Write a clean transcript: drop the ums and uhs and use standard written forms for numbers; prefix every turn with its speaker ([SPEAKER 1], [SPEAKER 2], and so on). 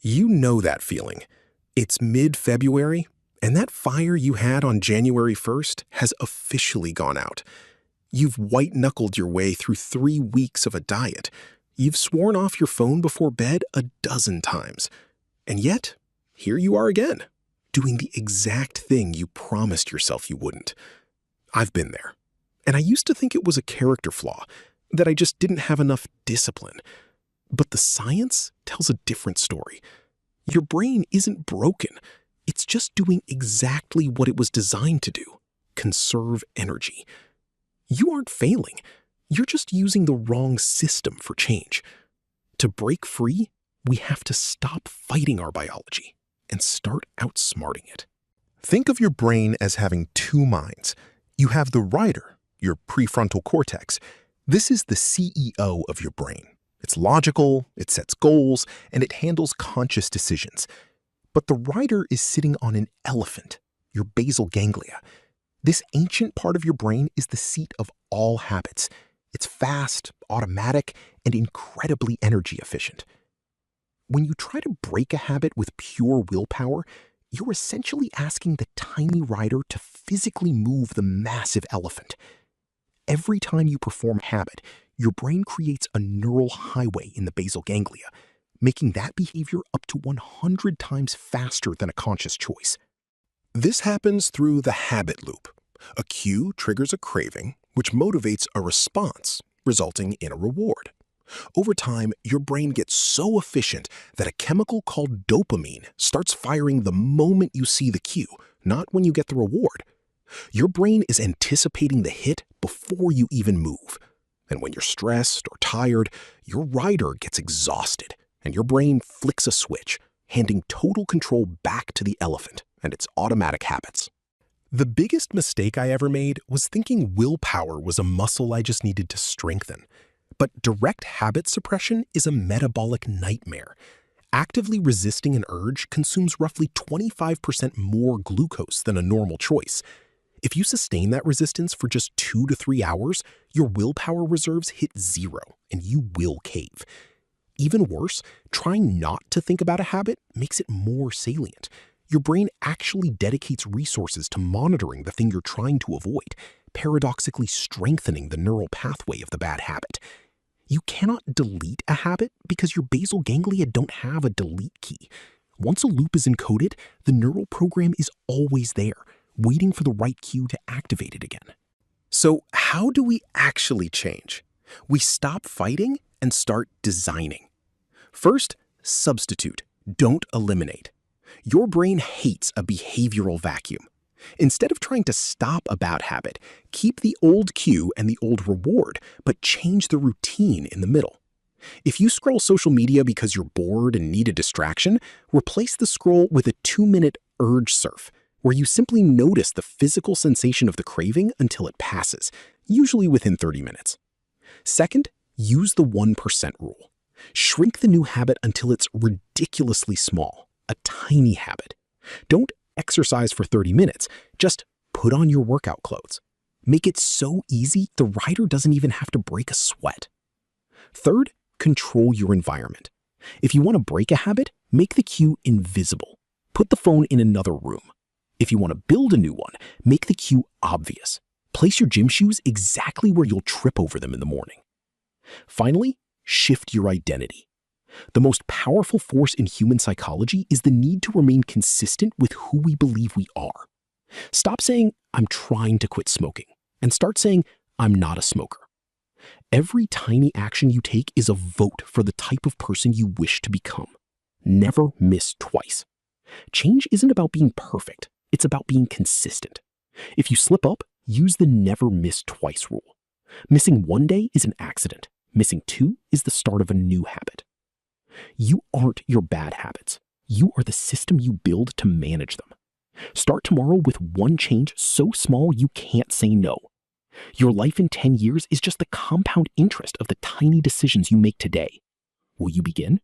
[SPEAKER 1] You know that feeling. It's mid-February, and that fire you had on January 1st has officially gone out. You've white-knuckled your way through 3 weeks of a diet. You've sworn off your phone before bed a dozen times. And yet, here you are again, doing the exact thing you promised yourself you wouldn't. I've been there. And I used to think it was a character flaw, that I just didn't have enough discipline. But the science tells a different story. Your brain isn't broken. It's just doing exactly what it was designed to do: conserve energy. You aren't failing. You're just using the wrong system for change. To break free, we have to stop fighting our biology and start outsmarting it. Think of your brain as having two minds. You have the writer, your prefrontal cortex. This is the CEO of your brain. It's logical, it sets goals, and it handles conscious decisions. But the writer is sitting on an elephant, your basal ganglia. This ancient part of your brain is the seat of all habits. It's fast, automatic, and incredibly energy efficient. When you try to break a habit with pure willpower, you're essentially asking the tiny rider to physically move the massive elephant. Every time you perform a habit, your brain creates a neural highway in the basal ganglia, making that behavior up to 100 times faster than a conscious choice. This happens through the habit loop. A cue triggers a craving, which motivates a response, resulting in a reward. Over time, your brain gets so efficient that a chemical called dopamine starts firing the moment you see the cue, not when you get the reward. Your brain is anticipating the hit before you even move. And when you're stressed or tired, your rider gets exhausted, and your brain flicks a switch, handing total control back to the elephant and its automatic habits. The biggest mistake I ever made was thinking willpower was a muscle I just needed to strengthen. But direct habit suppression is a metabolic nightmare. Actively resisting an urge consumes roughly 25% more glucose than a normal choice. If you sustain that resistance for just 2 to 3 hours, your willpower reserves hit zero and you will cave. Even worse, trying not to think about a habit makes it more salient. Your brain actually dedicates resources to monitoring the thing you're trying to avoid, paradoxically strengthening the neural pathway of the bad habit. You cannot delete a habit because your basal ganglia don't have a delete key. Once a loop is encoded, the neural program is always there, waiting for the right cue to activate it again. So how do we actually change? We stop fighting and start designing. First, substitute, don't eliminate. Your brain hates a behavioral vacuum. Instead of trying to stop a bad habit, keep the old cue and the old reward, but change the routine in the middle. If you scroll social media because you're bored and need a distraction, replace the scroll with a 2-minute urge surf, where you simply notice the physical sensation of the craving until it passes, usually within 30 minutes. Second, use the 1% rule. Shrink the new habit until it's ridiculously small, a tiny habit. Don't exercise for 30 minutes, just put on your workout clothes. Make it so easy the rider doesn't even have to break a sweat. Third, control your environment. If you want to break a habit, make the cue invisible. Put the phone in another room. If you want to build a new one, make the cue obvious. Place your gym shoes exactly where you'll trip over them in the morning. Finally, shift your identity. The most powerful force in human psychology is the need to remain consistent with who we believe we are. Stop saying, "I'm trying to quit smoking," and start saying, "I'm not a smoker." Every tiny action you take is a vote for the type of person you wish to become. Never miss twice. Change isn't about being perfect. It's about being consistent. If you slip up, use the never miss twice rule. Missing one day is an accident. Missing 2 is the start of a new habit. You aren't your bad habits. You are the system you build to manage them. Start tomorrow with one change so small you can't say no. Your life in 10 years is just the compound interest of the tiny decisions you make today. Will you begin?